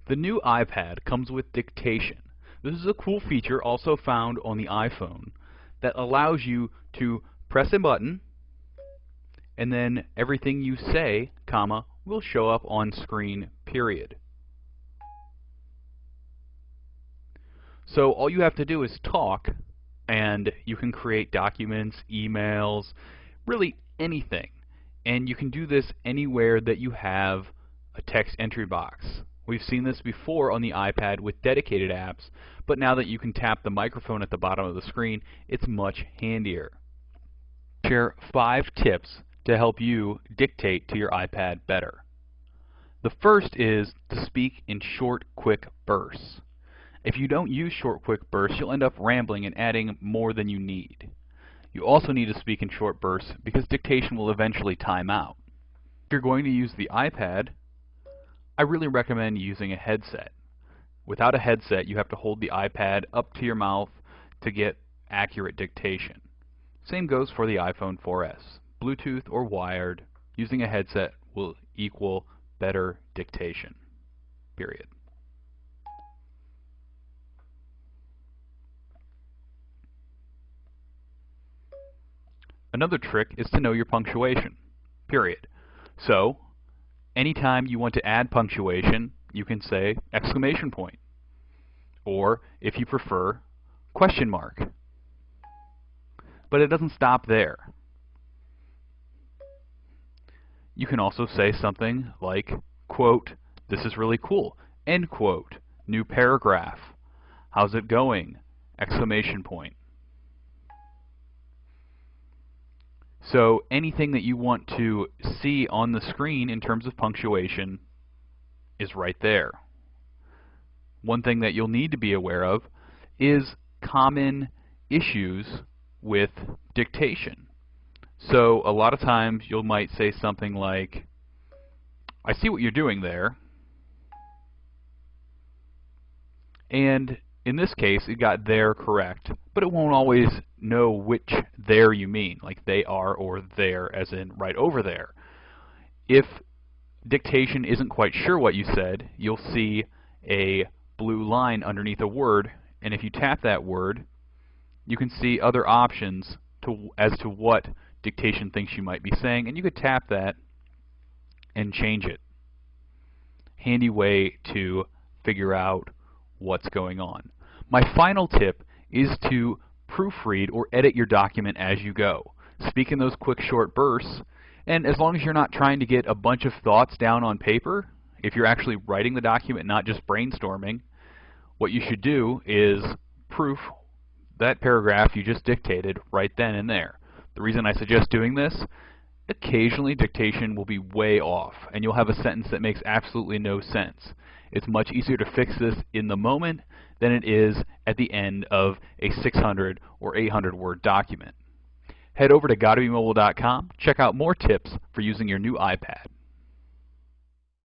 The new iPad comes with dictation. This is a cool feature also found on the iPhone that allows you to press a button and then everything you say, comma, will show up on screen, period. So all you have to do is talk and you can create documents, emails, really anything. And you can do this anywhere that you have a text entry box. We've seen this before on the iPad with dedicated apps, but now that you can tap the microphone at the bottom of the screen, it's much handier. I'll share 5 tips to help you dictate to your iPad better. The first is to speak in short, quick bursts. If you don't use short, quick bursts, you'll end up rambling and adding more than you need. You also need to speak in short bursts because dictation will eventually time out. If you're going to use the iPad, I really recommend using a headset. Without a headset, you have to hold the iPad up to your mouth to get accurate dictation. Same goes for the iPhone 4S. Bluetooth or wired, using a headset will equal better dictation, period. Another trick is to know your punctuation, period. So, anytime you want to add punctuation, you can say exclamation point, or if you prefer, question mark. But it doesn't stop there. You can also say something like, quote, this is really cool, end quote, new paragraph, how's it going, exclamation point. So anything that you want to see on the screen in terms of punctuation is right there. One thing that you'll need to be aware of is common issues with dictation. So a lot of times you might say something like, I see what you're doing there, and in this case it got there correct, but it won't always know which there you mean, like they are or there as in right over there. If dictation isn't quite sure what you said, you'll see a blue line underneath a word, and if you tap that word, you can see other options as to what dictation thinks you might be saying, and you could tap that and change it. Handy way to figure out what's going on. My final tip is to proofread or edit your document as you go. Speak in those quick short bursts, and as long as you're not trying to get a bunch of thoughts down on paper, if you're actually writing the document, not just brainstorming, what you should do is proof that paragraph you just dictated right then and there. The reason I suggest doing this, occasionally dictation will be way off, and you'll have a sentence that makes absolutely no sense. It's much easier to fix this in the moment than it is at the end of a 600 or 800 word document. Head over to GottaBeMobile.com, check out more tips for using your new iPad.